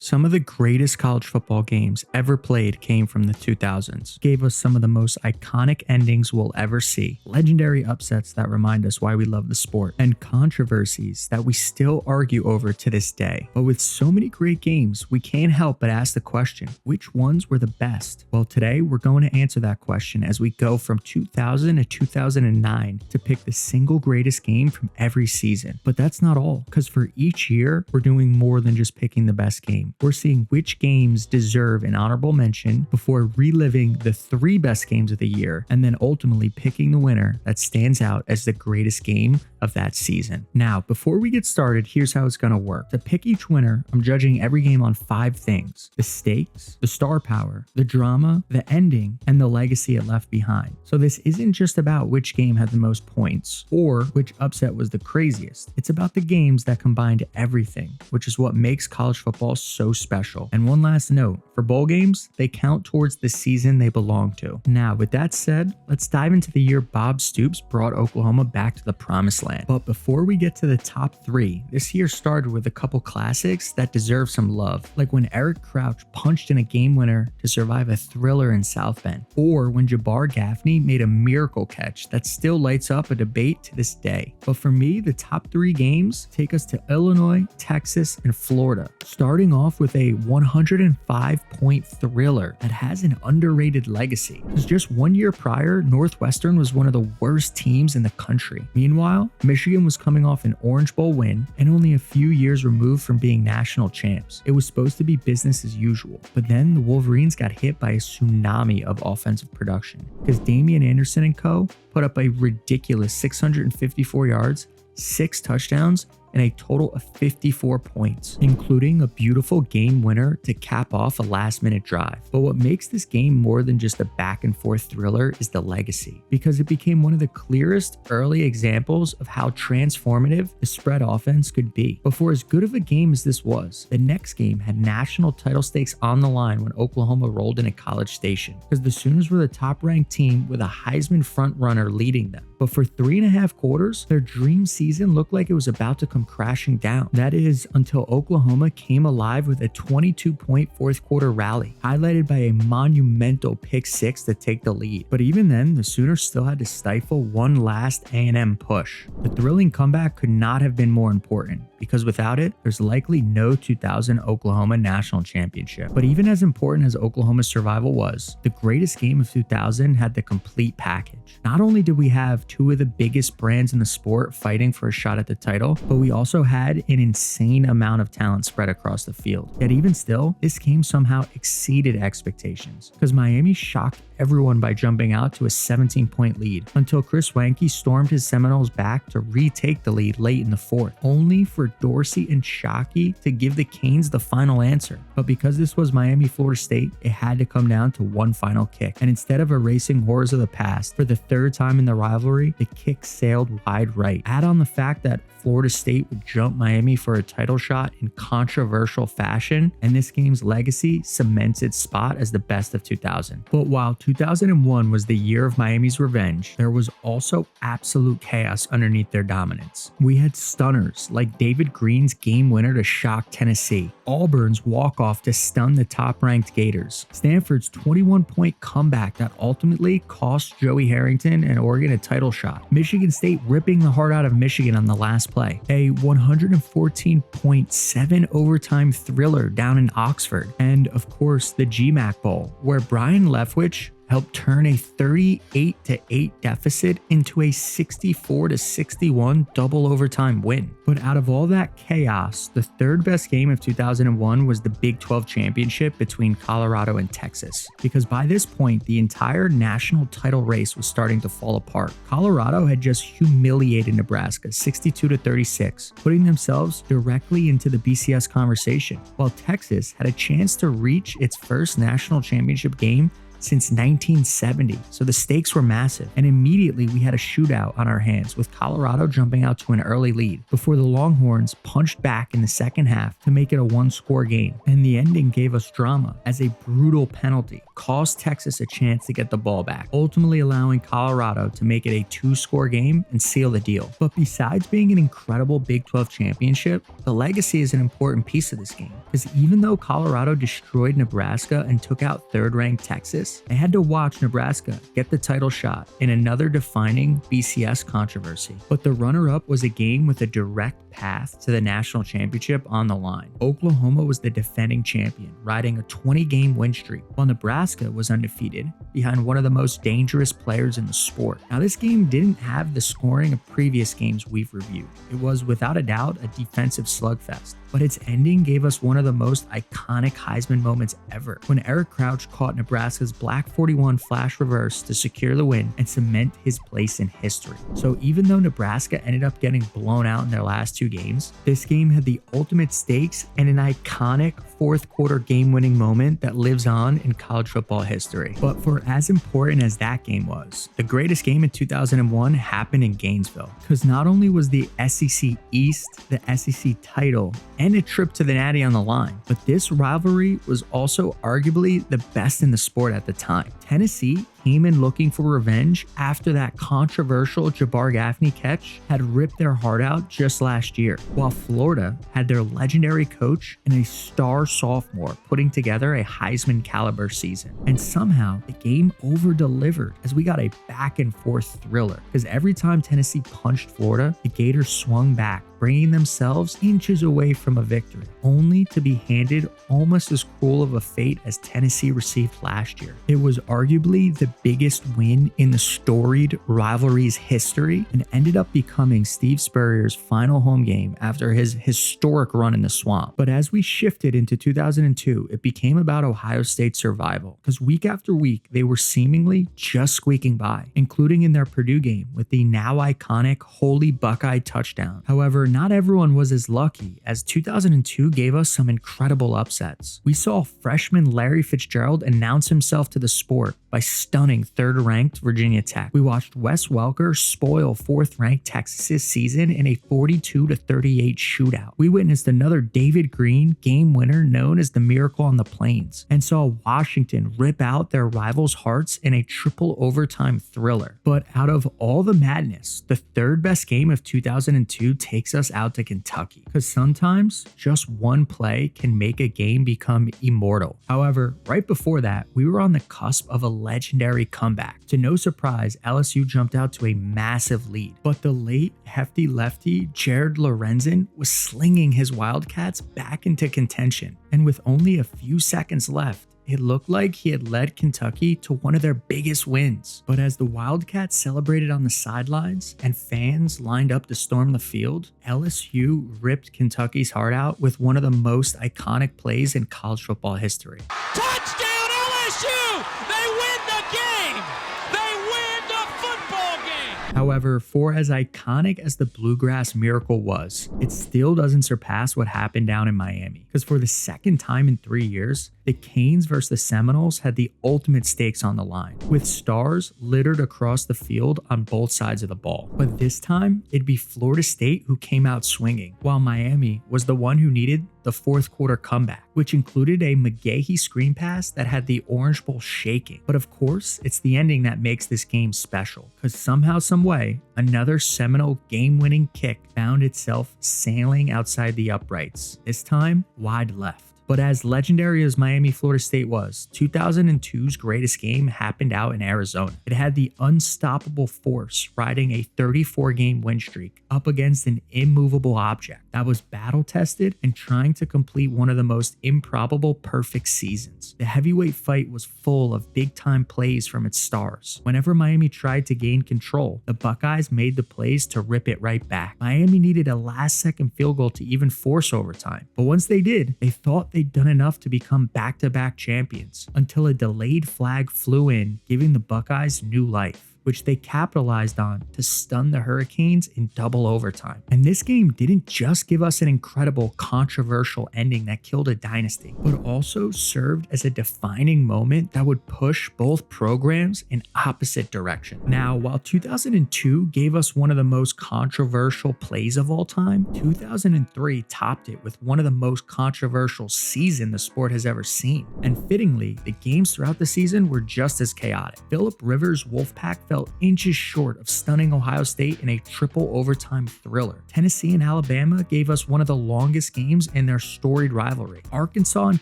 Some of the greatest college football games ever played came from the 2000s. Gave us some of the most iconic endings we'll ever see, legendary upsets that remind us why we love the sport, and controversies that we still argue over to this day. But with so many great games, we can't help but ask the question, which ones were the best? Well, today we're going to answer that question as we go from 2000 to 2009 to pick the single greatest game from every season. But that's not all, because for each year, we're doing more than just picking the best game. We're seeing which games deserve an honorable mention before reliving the 3 best games of the year, and then ultimately picking the winner that stands out as the greatest game of that season. Now, before we get started, here's how it's going to work. To pick each winner, I'm judging every game on 5 things: the stakes, the star power, the drama, the ending, and the legacy it left behind. So this isn't just about which game had the most points or which upset was the craziest. It's about the games that combined everything, which is what makes college football so special. And one last note, for bowl games, they count towards the season they belong to. Now, with that said, let's dive into the year Bob Stoops brought Oklahoma back to the promised land. But before we get to the top 3, this year started with a couple classics that deserve some love, like when Eric Crouch punched in a game winner to survive a thriller in South Bend, or when Jabbar Gaffney made a miracle catch that still lights up a debate to this day. But for me, the top 3 games take us to Illinois, Texas, and Florida, starting off with a 105-point thriller that has an underrated legacy. Because just 1 year prior, Northwestern was one of the worst teams in the country. Meanwhile, Michigan was coming off an Orange Bowl win and only a few years removed from being national champs. It was supposed to be business as usual, but then the Wolverines got hit by a tsunami of offensive production because Damian Anderson and co. put up a ridiculous 654 yards, 6 touchdowns, and a total of 54 points, including a beautiful game winner to cap off a last-minute drive. But what makes this game more than just a back-and-forth thriller is the legacy, because it became one of the clearest early examples of how transformative the spread offense could be. But for as good of a game as this was, the next game had national title stakes on the line when Oklahoma rolled into College Station, because the Sooners were the top-ranked team with a Heisman front-runner leading them. But for 3.5 quarters, their dream season looked like it was about to come crashing down. That is until Oklahoma came alive with a 22-point fourth quarter rally, highlighted by a monumental pick 6 to take the lead. But even then, the Sooners still had to stifle one last A&M push. The thrilling comeback could not have been more important, because without it, there's likely no 2000 Oklahoma national championship. But even as important as Oklahoma's survival was, the greatest game of 2000 had the complete package. Not only did we have 2 of the biggest brands in the sport fighting for a shot at the title, but we also had an insane amount of talent spread across the field. Yet even still, this game somehow exceeded expectations, because Miami shocked everyone by jumping out to a 17-point lead until Chris Weinke stormed his Seminoles back to retake the lead late in the 4th, only for Dorsey and Shockey to give the Canes the final answer. But because this was Miami, Florida State, it had to come down to one final kick. And instead of erasing horrors of the past, for the 3rd time in the rivalry, the kick sailed wide right. Add on the fact that Florida State would jump Miami for a title shot in controversial fashion, and this game's legacy cements its spot as the best of 2000. But while 2001 was the year of Miami's revenge, there was also absolute chaos underneath their dominance. We had stunners like David Green's game winner to shock Tennessee, Auburn's walk-off to stun the top-ranked Gators, Stanford's 21-point comeback that ultimately cost Joey Harrington and Oregon a title shot, Michigan State ripping the heart out of Michigan on the last play, a 114.7 overtime thriller down in Oxford, and of course the GMAC Bowl, where Brian Leftwich helped turn a 38-8 deficit into a 64-61 double overtime win. But out of all that chaos, the 3rd best game of 2001 was the Big 12 championship between Colorado and Texas, because by this point, the entire national title race was starting to fall apart. Colorado had just humiliated Nebraska 62-36, putting themselves directly into the BCS conversation, while Texas had a chance to reach its first national championship game since 1970, so the stakes were massive, and immediately we had a shootout on our hands with Colorado jumping out to an early lead before the Longhorns punched back in the second half to make it a 1-score game, and the ending gave us drama as a brutal penalty cost Texas a chance to get the ball back, ultimately allowing Colorado to make it a 2-score game and seal the deal. But besides being an incredible Big 12 championship, the legacy is an important piece of this game, because even though Colorado destroyed Nebraska and took out third-ranked Texas, they had to watch Nebraska get the title shot in another defining BCS controversy. But the runner-up was a game with a direct path to the national championship on the line. Oklahoma was the defending champion, riding a 20-game win streak, while Nebraska was undefeated, behind one of the most dangerous players in the sport. Now, this game didn't have the scoring of previous games we've reviewed. It was, without a doubt, a defensive slugfest, but its ending gave us one of the most iconic Heisman moments ever, when Eric Crouch caught Nebraska's Black 41 flash reverse to secure the win and cement his place in history. So even though Nebraska ended up getting blown out in their last 2 games, this game had the ultimate stakes and an iconic fourth quarter game-winning moment that lives on in college football history. But for as important as that game was, the greatest game in 2001 happened in Gainesville, because not only was the SEC East, the SEC title, and a trip to the Natty on the line, but this rivalry was also arguably the best in the sport at the time. Tennessee came in looking for revenge after that controversial Jabbar Gaffney catch had ripped their heart out just last year, while Florida had their legendary coach and a star sophomore putting together a Heisman caliber season. And somehow the game over-delivered as we got a back and forth thriller, because every time Tennessee punched Florida, the Gators swung back, bringing themselves inches away from a victory, only to be handed almost as cruel of a fate as Tennessee received last year. It was arguably the biggest win in the storied rivalry's history and ended up becoming Steve Spurrier's final home game after his historic run in the swamp. But as we shifted into 2002, it became about Ohio State's survival, because week after week they were seemingly just squeaking by, including in their Purdue game with the now iconic Holy Buckeye touchdown. However, not everyone was as lucky, as 2002 gave us some incredible upsets. We saw freshman Larry Fitzgerald announce himself to the sport by stunning third-ranked Virginia Tech. We watched Wes Welker spoil fourth-ranked Texas's season in a 42-38 shootout. We witnessed another David Green game winner known as the Miracle on the Plains, and saw Washington rip out their rivals' hearts in a triple overtime thriller. But out of all the madness, the third best game of 2002 takes us out to Kentucky, because sometimes just one play can make a game become immortal. However, right before that, we were on the cusp of a legendary comeback. To no surprise, LSU jumped out to a massive lead, but the late hefty lefty Jared Lorenzen was slinging his Wildcats back into contention, and with only a few seconds left, it looked like he had led Kentucky to one of their biggest wins. But as the Wildcats celebrated on the sidelines and fans lined up to storm the field, LSU ripped Kentucky's heart out with one of the most iconic plays in college football history. Touchdown LSU! They win the game! They win the football game! However, for as iconic as the Bluegrass miracle was, it still doesn't surpass what happened down in Miami. Because for the second time in 3 years, the Canes versus the Seminoles had the ultimate stakes on the line, with stars littered across the field on both sides of the ball. But this time, it'd be Florida State who came out swinging, while Miami was the one who needed the fourth quarter comeback, which included a McGahee screen pass that had the Orange Bowl shaking. But of course, it's the ending that makes this game special, because somehow, someway, another Seminole game-winning kick found itself sailing outside the uprights, this time wide left. But as legendary as Miami Florida State was, 2002's greatest game happened out in Arizona. It had the unstoppable force riding a 34-game win streak up against an immovable object that was battle-tested and trying to complete one of the most improbable perfect seasons. The heavyweight fight was full of big-time plays from its stars. Whenever Miami tried to gain control, the Buckeyes made the plays to rip it right back. Miami needed a last-second field goal to even force overtime, but once they did, they thought they'd done enough to become back-to-back champions, until a delayed flag flew in, giving the Buckeyes new life. which they capitalized on to stun the Hurricanes in double overtime. And this game didn't just give us an incredible controversial ending that killed a dynasty, but also served as a defining moment that would push both programs in opposite direction. Now, while 2002 gave us one of the most controversial plays of all time, 2003 topped it with one of the most controversial seasons the sport has ever seen. And fittingly, the games throughout the season were just as chaotic. Phillip Rivers' Wolfpack fell inches short of stunning Ohio State in a triple overtime thriller. Tennessee and Alabama gave us one of the longest games in their storied rivalry. Arkansas and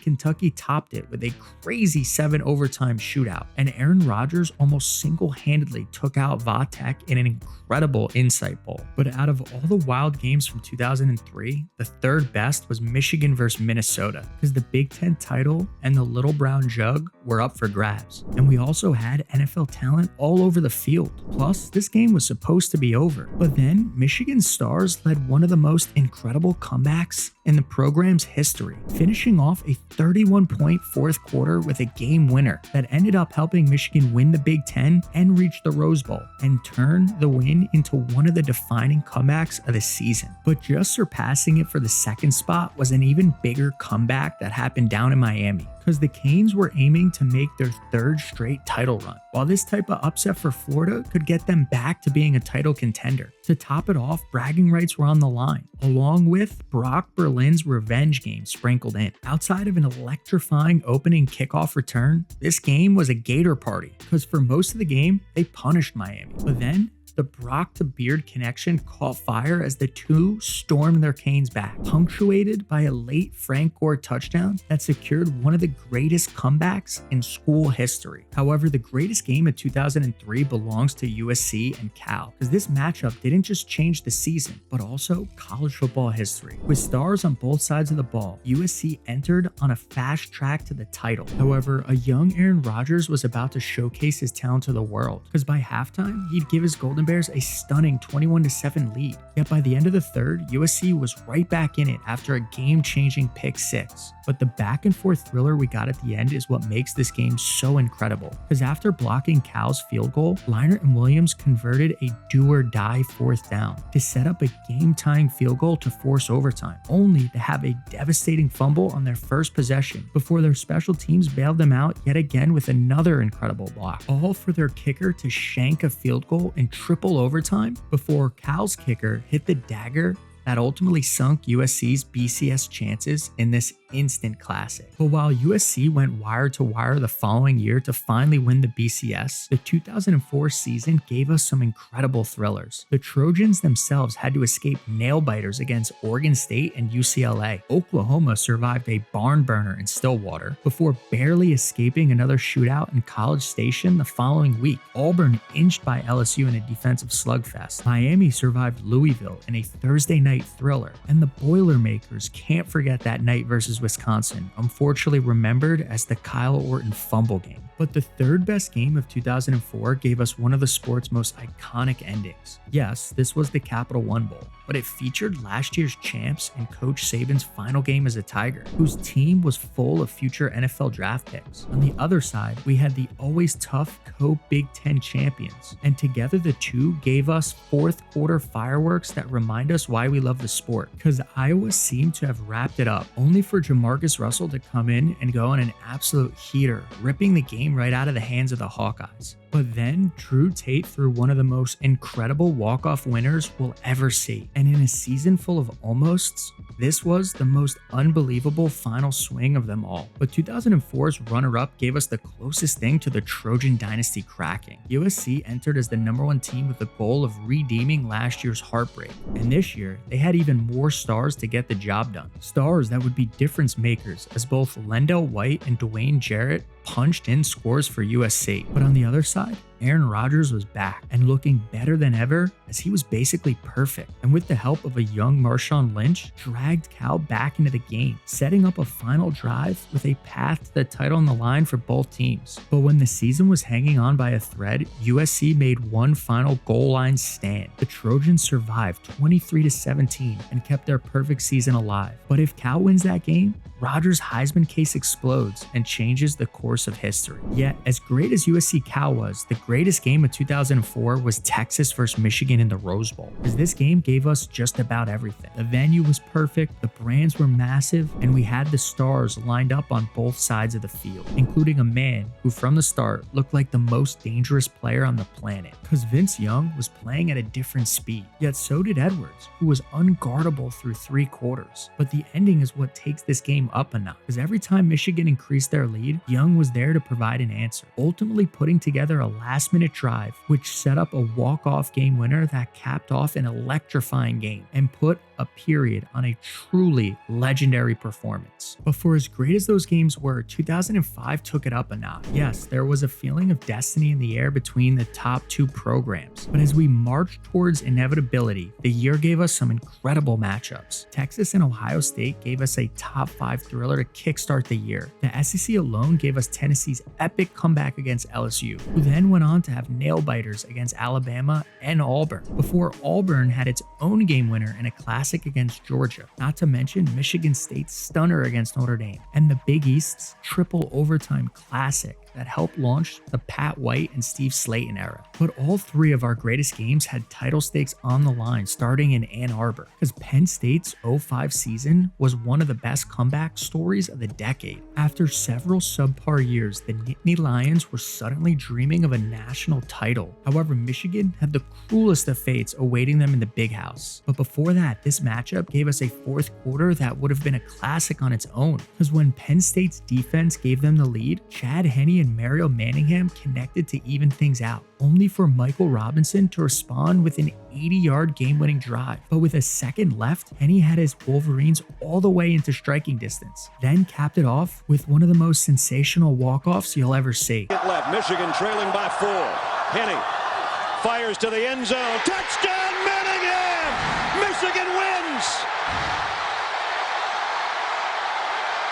Kentucky topped it with a crazy 7 overtime shootout. And Aaron Rodgers almost single-handedly took out Vatek in an incredible Insight Bowl. But out of all the wild games from 2003, the third best was Michigan versus Minnesota, because the Big Ten title and the Little Brown Jug were up for grabs. And we also had NFL talent all over the field. Plus, this game was supposed to be over. But then, Michigan's stars led one of the most incredible comebacks in the program's history, finishing off a 31-point fourth quarter with a game winner that ended up helping Michigan win the Big Ten and reach the Rose Bowl, and turn the win into one of the defining comebacks of the season. But just surpassing it for the second spot was an even bigger comeback that happened down in Miami, because the Canes were aiming to make their third straight title run. While this type of upset for Florida could get them back to being a title contender, to top it off, bragging rights were on the line, along with Brock Berlin's revenge game sprinkled in. Outside of an electrifying opening kickoff return, this game was a Gator party, because for most of the game, they punished Miami. But then, the Brock to Beard connection caught fire as the two stormed their Canes back, punctuated by a late Frank Gore touchdown that secured one of the greatest comebacks in school history. However, the greatest game of 2003 belongs to USC and Cal, because this matchup didn't just change the season, but also college football history. With stars on both sides of the ball, USC entered on a fast track to the title. However, a young Aaron Rodgers was about to showcase his talent to the world, because by halftime, he'd give his Golden Bears a stunning 21-7 lead. Yet by the end of the third, USC was right back in it after a game-changing pick six. But the back and forth thriller we got at the end is what makes this game so incredible, because after blocking Cal's field goal, Leinart and Williams converted a do-or-die fourth down to set up a game-tying field goal to force overtime, only to have a devastating fumble on their first possession before their special teams bailed them out yet again with another incredible block, all for their kicker to shank a field goal in triple overtime before Cal's kicker hit the dagger that ultimately sunk USC's BCS chances in this instant classic. But while USC went wire to wire the following year to finally win the BCS, the 2004 season gave us some incredible thrillers. The Trojans themselves had to escape nail-biters against Oregon State and UCLA. Oklahoma survived a barn burner in Stillwater before barely escaping another shootout in College Station the following week. Auburn inched by LSU in a defensive slugfest. Miami survived Louisville in a Thursday night thriller, and the Boilermakers can't forget that night versus Wisconsin, unfortunately remembered as the Kyle Orton fumble game. But the third best game of 2004 gave us one of the sport's most iconic endings. Yes, this was the Capital One Bowl, but it featured last year's champs and Coach Saban's final game as a Tiger, whose team was full of future NFL draft picks. On the other side, we had the always tough co-Big Ten champions, and together the two gave us fourth quarter fireworks that remind us why we love the sport, because Iowa seemed to have wrapped it up, only for Jamarcus Russell to come in and go on an absolute heater, ripping the game right out of the hands of the Hawkeyes. But then Drew Tate threw one of the most incredible walk-off winners we'll ever see. And in a season full of almosts, this was the most unbelievable final swing of them all. But 2004's runner-up gave us the closest thing to the Trojan dynasty cracking. USC entered as the #1 team with the goal of redeeming last year's heartbreak. And this year, they had even more stars to get the job done. Stars that would be difference makers, as both Lendell White and Dwayne Jarrett punched in scores for USC. But on the other side, Aaron Rodgers was back and looking better than ever, as he was basically perfect, and with the help of a young Marshawn Lynch, dragged Cal back into the game, setting up a final drive with a path to the title on the line for both teams. But when the season was hanging on by a thread, USC made one final goal line stand. The Trojans survived 23-17 and kept their perfect season alive. But if Cal wins that game, Rodgers' Heisman case explodes and changes the course of history. Yet, as great as USC Cal was, the greatest game of 2004 was Texas versus Michigan in the Rose Bowl, because this game gave us just about everything. The venue was perfect, the brands were massive, and we had the stars lined up on both sides of the field, including a man who from the start looked like the most dangerous player on the planet, because Vince Young was playing at a different speed, yet so did Edwards, who was unguardable through 3 quarters. But the ending is what takes this game up a notch, because every time Michigan increased their lead, Young was there to provide an answer, ultimately putting together a last-minute drive, which set up a walk-off game winner that capped off an electrifying game and put a period on a truly legendary performance. But for as great as those games were, 2005 took it up a notch. Yes, there was a feeling of destiny in the air between the top 2 programs, but as we marched towards inevitability, the year gave us some incredible matchups. Texas and Ohio State gave us a top 5 thriller to kickstart the year. The SEC alone gave us Tennessee's epic comeback against LSU, who then went on to have nail-biters against Alabama and Auburn, before Auburn had its own game winner in a classic against Georgia, not to mention Michigan State's stunner against Notre Dame, and the Big East's triple overtime classic that helped launch the Pat White and Steve Slayton era. But all 3 of our greatest games had title stakes on the line starting in Ann Arbor, because Penn State's 05 season was one of the best comeback stories of the decade. After several subpar years, the Nittany Lions were suddenly dreaming of a national title. However, Michigan had the cruelest of fates awaiting them in the Big House. But before that, this matchup gave us a 4th quarter that would have been a classic on its own, because when Penn State's defense gave them the lead, Chad Henne and Mario Manningham connected to even things out, only for Michael Robinson to respond with an 80-yard game-winning drive. But with a second left, Henne had his Wolverines all the way into striking distance, then capped it off with one of the most sensational walk-offs you'll ever see. Left, Michigan trailing by 4. Henne fires to the end zone. Touchdown, Manningham! Michigan wins!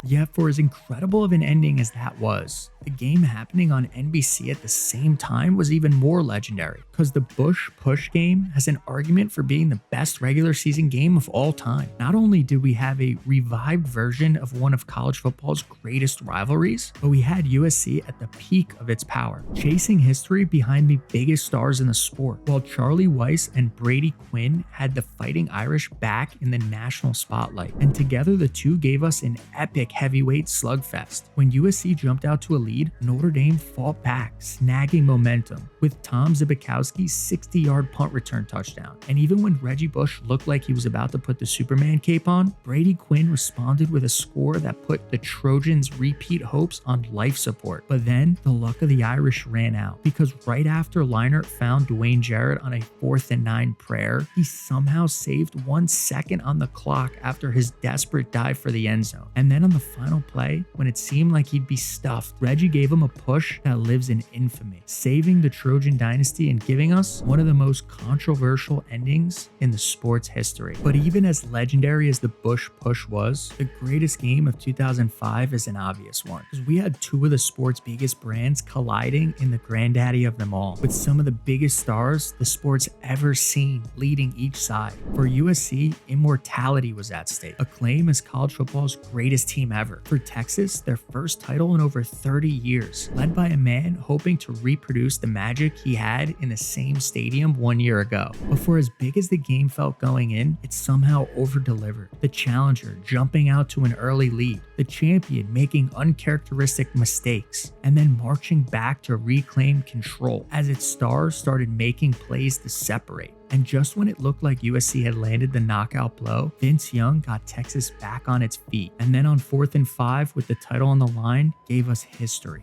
Yet for as incredible of an ending as that was, the game happening on NBC at the same time was even more legendary, because the Bush Push game has an argument for being the best regular season game of all time. Not only did we have a revived version of one of college football's greatest rivalries, but we had USC at the peak of its power, chasing history behind the biggest stars in the sport, while Charlie Weiss and Brady Quinn had the Fighting Irish back in the national spotlight, and together the two gave us an epic heavyweight slugfest. When USC jumped out to a lead, Notre Dame fought back, snagging momentum with Tom Zbikowski's 60-yard punt return touchdown. And even when Reggie Bush looked like he was about to put the Superman cape on, Brady Quinn responded with a score that put the Trojans' repeat hopes on life support. But then the luck of the Irish ran out, because right after Leinart found Dwayne Jarrett on a 4th and 9 prayer, he somehow saved 1 second on the clock after his desperate dive for the end zone. And then on the final play, when it seemed like he'd be stuffed, Reggie gave him a push that lives in infamy, saving the Trojan dynasty and giving us one of the most controversial endings in the sport's history. But even as legendary as the Bush push was, the greatest game of 2005 is an obvious one, because we had 2 of the sport's biggest brands colliding in the granddaddy of them all, with some of the biggest stars the sport's ever seen leading each side. For USC, immortality was at stake, acclaim as college football's greatest team ever. For Texas, their first title in over 30 years, led by a man hoping to reproduce the magic he had in the same stadium 1 year ago. But for as big as the game felt going in, it somehow over-delivered. The challenger jumping out to an early lead, the champion making uncharacteristic mistakes, and then marching back to reclaim control as its stars started making plays to separate. And just when it looked like USC had landed the knockout blow, Vince Young got Texas back on its feet. And then on 4th and 5 with the title on the line, gave us history.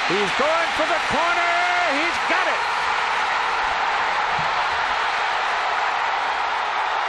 He's going for the corner. He's got it.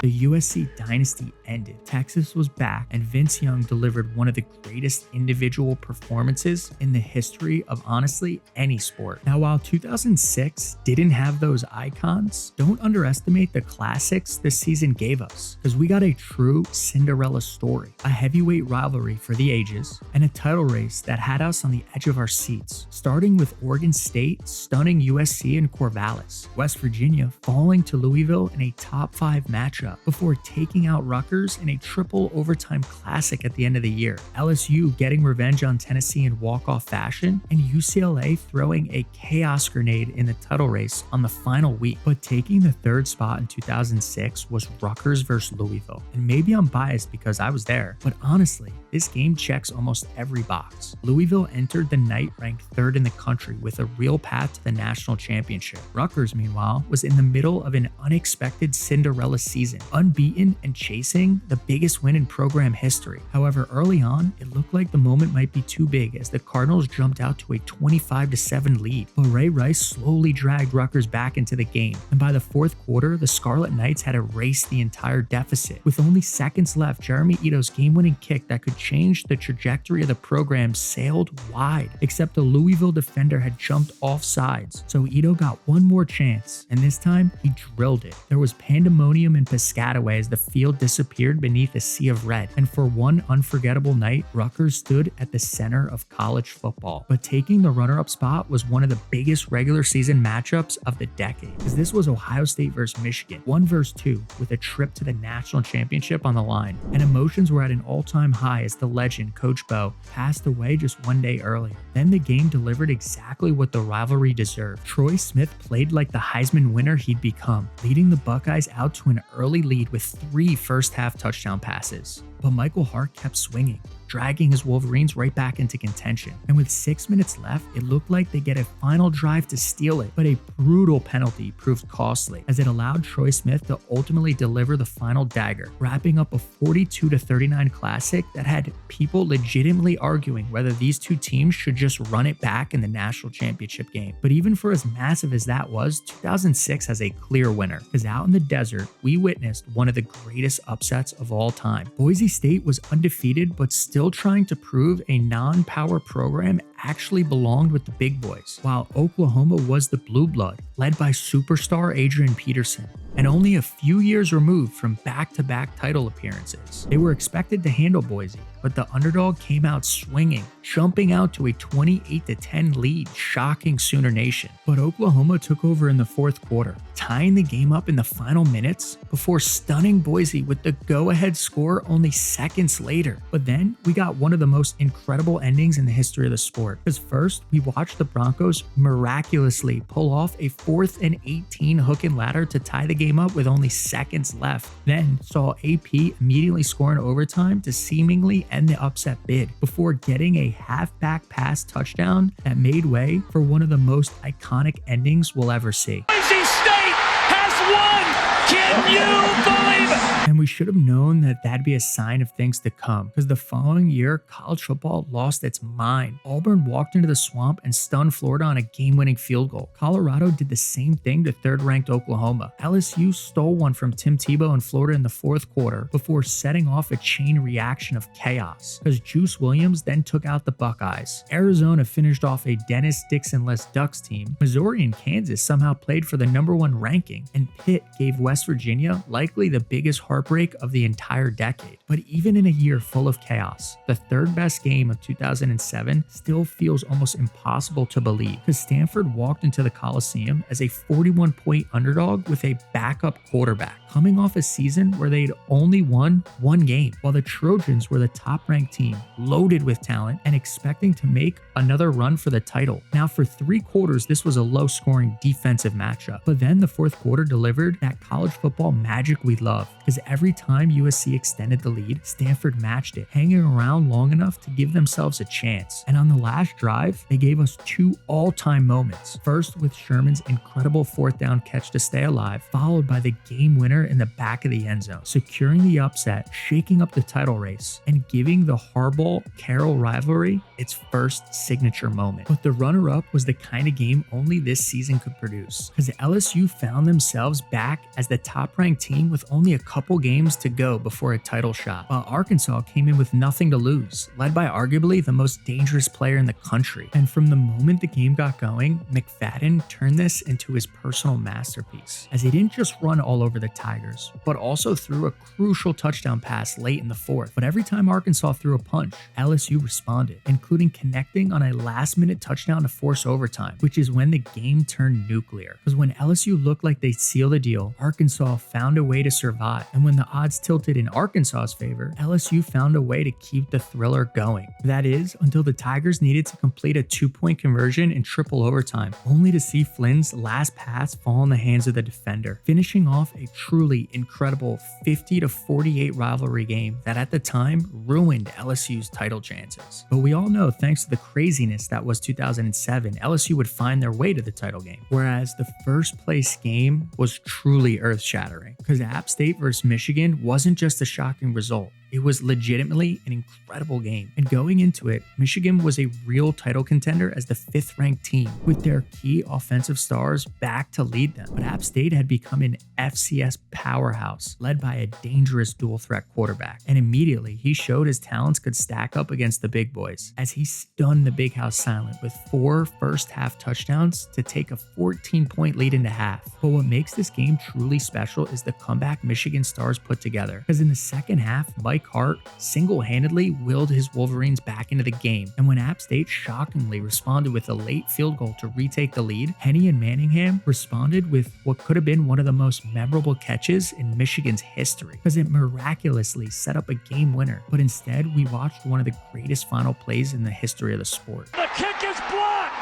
The USC dynasty ended. Texas was back, and Vince Young delivered one of the greatest individual performances in the history of honestly any sport. Now, while 2006 didn't have those icons, don't underestimate the classics this season gave us, because we got a true Cinderella story, a heavyweight rivalry for the ages, and a title race that had us on the edge of our seats, starting with Oregon State stunning USC in Corvallis, West Virginia falling to Louisville in a top 5 matchup, matchup before taking out Rutgers in a triple overtime classic at the end of the year. LSU getting revenge on Tennessee in walk-off fashion, and UCLA throwing a chaos grenade in the title race on the final week. But taking the third spot in 2006 was Rutgers versus Louisville. And maybe I'm biased because I was there, but honestly, this game checks almost every box. Louisville entered the night ranked third in the country with a real path to the national championship. Rutgers, meanwhile, was in the middle of an unexpected Cinderella season, unbeaten and chasing the biggest win in program history. However, early on, it looked like the moment might be too big as the Cardinals jumped out to a 25-7 lead. But Ray Rice slowly dragged Rutgers back into the game, and by the fourth quarter, the Scarlet Knights had erased the entire deficit. With only seconds left, Jeremy Ito's game-winning kick that could change the trajectory of the program sailed wide, except the Louisville defender had jumped off sides. So Ito got one more chance, and this time he drilled it. There was pandemonium in Piscataway as the field disappeared beneath a sea of red, and for one unforgettable night, Rutgers stood at the center of college football. But taking the runner-up spot was one of the biggest regular season matchups of the decade, because this was Ohio State versus Michigan, 1 versus 2, with a trip to the national championship on the line, and emotions were at an all-time high as the legend Coach Bo passed away just one day earlier. Then the game delivered exactly what the rivalry deserved. Troy Smith played like the Heisman winner he'd become, leading the Buckeyes out to an early lead with 3 first-half touchdown passes. But Michael Hart kept swinging, dragging his Wolverines right back into contention. And with 6 minutes left, it looked like they get a final drive to steal it, but a brutal penalty proved costly as it allowed Troy Smith to ultimately deliver the final dagger, wrapping up a 42-39 classic that had people legitimately arguing whether these two teams should just run it back in the national championship game. But even for as massive as that was, 2006 has a clear winner, because out in the desert, we witnessed one of the greatest upsets of all time. Boise State was undefeated, but still trying to prove a non-power program actually belonged with the big boys, while Oklahoma was the blue blood, led by superstar Adrian Peterson. And only a few years removed from back-to-back title appearances. They were expected to handle Boise, but the underdog came out swinging, jumping out to a 28-10 lead, shocking Sooner Nation. But Oklahoma took over in the fourth quarter, tying the game up in the final minutes before stunning Boise with the go-ahead score only seconds later. But then we got one of the most incredible endings in the history of the sport. Because first, we watched the Broncos miraculously pull off a 4th and 18 hook and ladder to tie the game up with only seconds left. Then saw AP immediately score in overtime to seemingly end the upset bid before getting a halfback pass touchdown that made way for one of the most iconic endings we'll ever see. Boise State has won! Can you believe it? And we should have known that that'd be a sign of things to come, because the following year, college football lost its mind. Auburn walked into the swamp and stunned Florida on a game-winning field goal. Colorado did the same thing to third-ranked Oklahoma. LSU stole one from Tim Tebow in Florida in the fourth quarter before setting off a chain reaction of chaos, because Juice Williams then took out the Buckeyes. Arizona finished off a Dennis Dixon-less Ducks team. Missouri and Kansas somehow played for the #1 ranking, and Pitt gave West Virginia likely the biggest heartbreak of the entire decade. But even in a year full of chaos, the third best game of 2007 still feels almost impossible to believe, because Stanford walked into the Coliseum as a 41-point underdog with a backup quarterback, coming off a season where they'd only won 1 game, while the Trojans were the top-ranked team, loaded with talent and expecting to make another run for the title. Now, for 3 quarters, this was a low-scoring defensive matchup, but then the fourth quarter delivered that college football magic we love, because every time USC extended the lead, Stanford matched it, hanging around long enough to give themselves a chance. And on the last drive, they gave us 2 all-time moments. First, with Sherman's incredible 4th down catch to stay alive, followed by the game winner in the back of the end zone, securing the upset, shaking up the title race, and giving the Harbaugh-Carroll rivalry its first signature moment. But the runner-up was the kind of game only this season could produce, because LSU found themselves back as the top-ranked team with only a couple couple games to go before a title shot, while Arkansas came in with nothing to lose, led by arguably the most dangerous player in the country. And from the moment the game got going, McFadden turned this into his personal masterpiece, as he didn't just run all over the Tigers, but also threw a crucial touchdown pass late in the fourth. But every time Arkansas threw a punch, LSU responded, including connecting on a last-minute touchdown to force overtime, which is when the game turned nuclear. Because when LSU looked like they'd seal the deal, Arkansas found a way to survive. And when the odds tilted in Arkansas's favor, LSU found a way to keep the thriller going. That is, until the Tigers needed to complete a 2-point conversion in triple overtime, only to see Flynn's last pass fall in the hands of the defender, finishing off a truly incredible 50-48 rivalry game that at the time ruined LSU's title chances. But we all know, thanks to the craziness that was 2007, LSU would find their way to the title game. Whereas the first place game was truly earth-shattering, because App State versus Michigan wasn't just a shocking result. It was legitimately an incredible game. And going into it, Michigan was a real title contender as the 5th-ranked team, with their key offensive stars back to lead them. But App State had become an FCS powerhouse, led by a dangerous dual-threat quarterback. And immediately, he showed his talents could stack up against the big boys, as he stunned the Big House silent with 4 first-half touchdowns to take a 14-point lead into half. But what makes this game truly special is the comeback Michigan stars put together, because in the second half, Mike Hart single-handedly willed his Wolverines back into the game, and when App State shockingly responded with a late field goal to retake the lead, Henny and Manningham responded with what could have been one of the most memorable catches in Michigan's history, because it miraculously set up a game winner. But instead, we watched one of the greatest final plays in the history of the sport. The kick is blocked.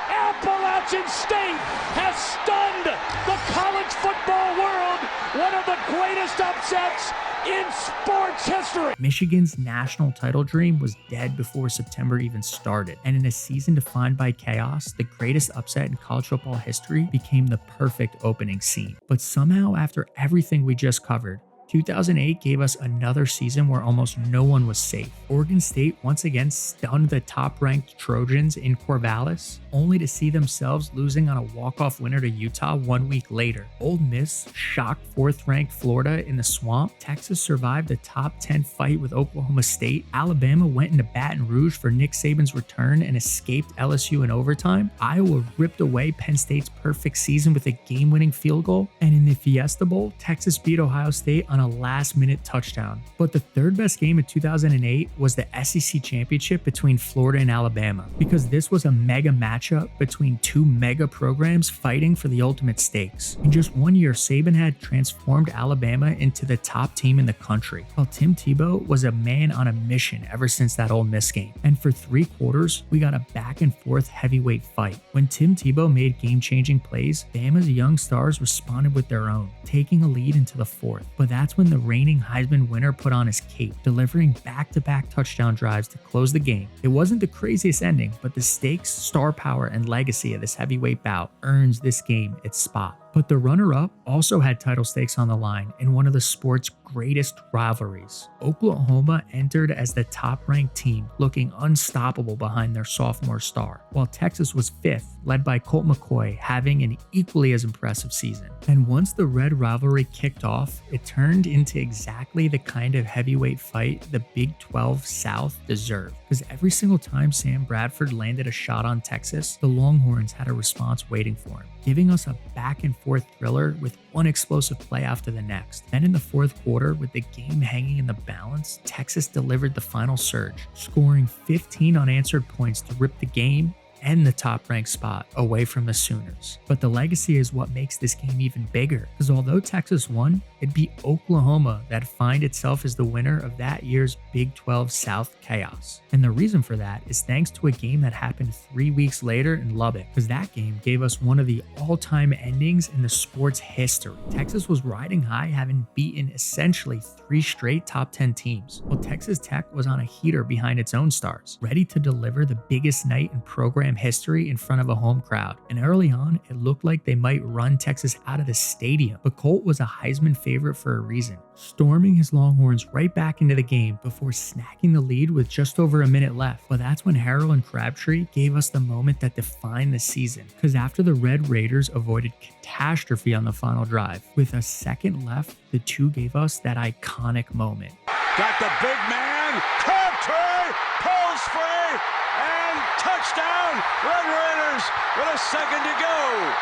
Appalachian State has stunned the college football world. One of the greatest upsets in sports history. Michigan's national title dream was dead before September even started, and in a season defined by chaos, the greatest upset in college football history became the perfect opening scene. But somehow, after everything we just covered, 2008 gave us another season where almost no one was safe. Oregon State once again stunned the top-ranked Trojans in Corvallis, only to see themselves losing on a walk-off winner to Utah 1 week later. Ole Miss shocked 4th-ranked Florida in the Swamp. Texas survived a top 10 fight with Oklahoma State. Alabama went into Baton Rouge for Nick Saban's return and escaped LSU in overtime. Iowa ripped away Penn State's perfect season with a game-winning field goal. And in the Fiesta Bowl, Texas beat Ohio State on a last-minute touchdown. But the third best game of 2008 was the SEC Championship between Florida and Alabama, because this was a mega matchup between two mega programs fighting for the ultimate stakes. In just 1 year, Saban had transformed Alabama into the top team in the country, while Tim Tebow was a man on a mission ever since that Ole Miss game. And for 3 quarters, we got a back-and-forth heavyweight fight. When Tim Tebow made game-changing plays, Bama's young stars responded with their own, taking a lead into the 4th. But that's when the reigning Heisman winner put on his cape, delivering back-to-back touchdown drives to close the game. It wasn't the craziest ending, but the stakes, star power, and legacy of this heavyweight bout earns this game its spot. But the runner-up also had title stakes on the line in one of the sport's greatest rivalries. Oklahoma entered as the top-ranked team, looking unstoppable behind their sophomore star, while Texas was 5th, led by Colt McCoy, having an equally as impressive season. And once the Red rivalry kicked off, it turned into exactly the kind of heavyweight fight the Big 12 South deserved. Because every single time Sam Bradford landed a shot on Texas, the Longhorns had a response waiting for him, giving us a back-and-forth thriller with one explosive play after the next. Then in the 4th quarter, with the game hanging in the balance, Texas delivered the final surge, scoring 15 unanswered points to rip the game and the top-ranked spot away from the Sooners. But the legacy is what makes this game even bigger, because although Texas won, it'd be Oklahoma that find itself as the winner of that year's Big 12 South chaos. And the reason for that is thanks to a game that happened 3 weeks later in Lubbock, because that game gave us one of the all-time endings in the sport's history. Texas was riding high, having beaten essentially 3 straight top 10 teams, while Texas Tech was on a heater behind its own stars, ready to deliver the biggest night in program program history in front of a home crowd. And early on, it looked like they might run Texas out of the stadium. But Colt was a Heisman favorite for a reason, storming his Longhorns right back into the game before snacking the lead with just over a minute left. But that's when Harrell and Crabtree gave us the moment that defined the season. Because after the Red Raiders avoided catastrophe on the final drive, with a second left, the two gave us that iconic moment. Got the big man, Crabtree, pulls free, and touchdown, Red Raiders with a second to go.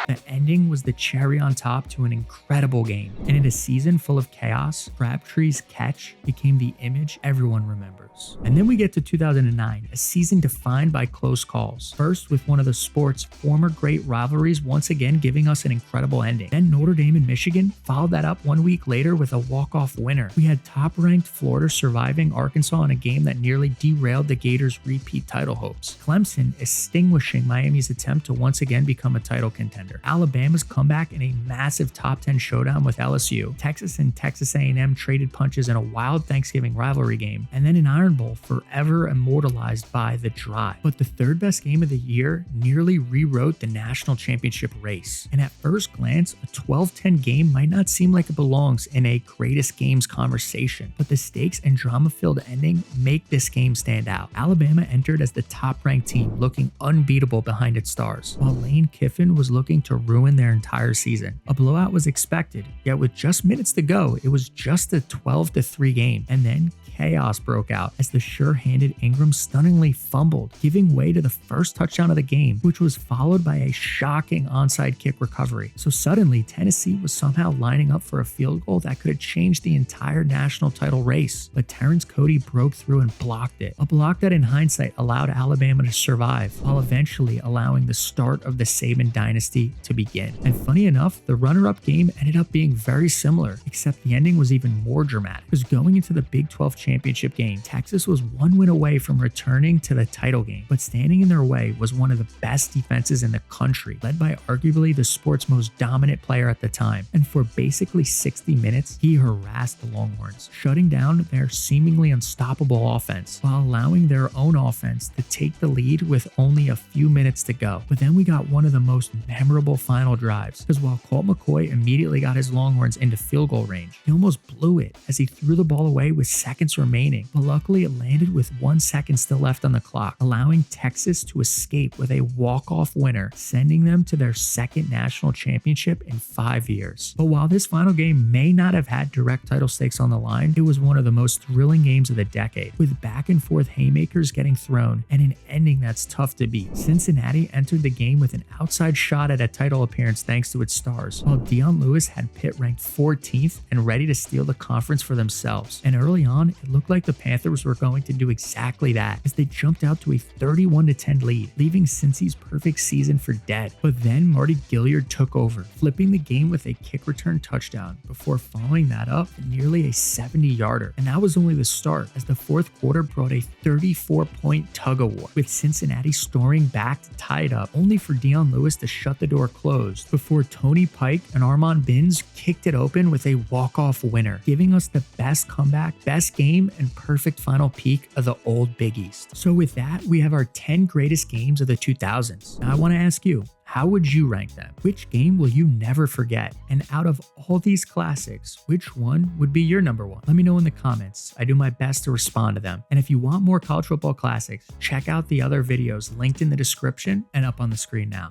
The ending was the cherry on top to an incredible game. And in a season full of chaos, Crabtree's catch became the image everyone remembers. And then we get to 2009, a season defined by close calls. First, with one of the sport's former great rivalries once again giving us an incredible ending. Then Notre Dame and Michigan followed that up 1 week later with a walk-off winner. We had top-ranked Florida surviving Arkansas in a game that nearly derailed the Gators' repeat title hopes. Clemson extinguishing Miami's attempt to once again become a title contender. Alabama's comeback in a massive top 10 showdown with LSU. Texas and Texas A&M traded punches in a wild Thanksgiving rivalry game. And then an Iron Bowl forever immortalized by The Drive. But the third best game of the year nearly rewrote the national championship race. And at first glance, a 12-10 game might not seem like it belongs in a greatest games conversation, but the stakes and drama-filled ending make this game stand out. Alabama entered as the top-ranked team, looking unbeatable behind its stars, while Lane Kiffin was looking to ruin their entire season. A blowout was expected, yet with just minutes to go, it was just a 12-3 game. And then chaos broke out as the sure-handed Ingram stunningly fumbled, giving way to the first touchdown of the game, which was followed by a shocking onside kick recovery. So suddenly, Tennessee was somehow lining up for a field goal that could have changed the entire national title race. But Terrence Cody broke through and blocked it. A block that in hindsight allowed Alabama to survive, while eventually allowing the start of the Saban dynasty to begin. And funny enough, the runner-up game ended up being very similar, except the ending was even more dramatic. Because going into the Big 12 championship game, Texas was one win away from returning to the title game, but standing in their way was one of the best defenses in the country, led by arguably the sport's most dominant player at the time. And for basically 60 minutes, he harassed the Longhorns, shutting down their seemingly unstoppable offense, while allowing their own offense to take the lead with only a few minutes to go. But then we got one of the most memorable final drives, because while Colt McCoy immediately got his Longhorns into field goal range, he almost blew it as he threw the ball away with seconds remaining, but luckily it landed with 1 second still left on the clock, allowing Texas to escape with a walk-off winner, sending them to their second national championship in 5 years. But while this final game may not have had direct title stakes on the line, it was one of the most thrilling games of the decade, with back and forth haymakers getting thrown and an ending that's tough to beat. Cincinnati entered the game with an outside shot at a title appearance thanks to its stars, while Dion Lewis had Pitt ranked 14th and ready to steal the conference for themselves. And early on, it looked like the Panthers were going to do exactly that, as they jumped out to a 31-10 lead, leaving Cincy's perfect season for dead. But then Marty Gilliard took over, flipping the game with a kick return touchdown, before following that up with nearly a 70-yarder. And that was only the start, as the fourth quarter brought a 34-point tug-of-war, with Cincinnati storming back to tie it up, only for Dion Lewis to shut the door closed, before Tony Pike and Armand Binns kicked it open with a walk-off winner, giving us the best comeback, best game, and perfect final peak of the old Big East. So with that, we have our 10 greatest games of the 2000s. Now I want to ask you, how would you rank them? Which game will you never forget? And out of all these classics, which one would be your number one? Let me know in the comments. I do my best to respond to them. And if you want more college football classics, check out the other videos linked in the description and up on the screen now.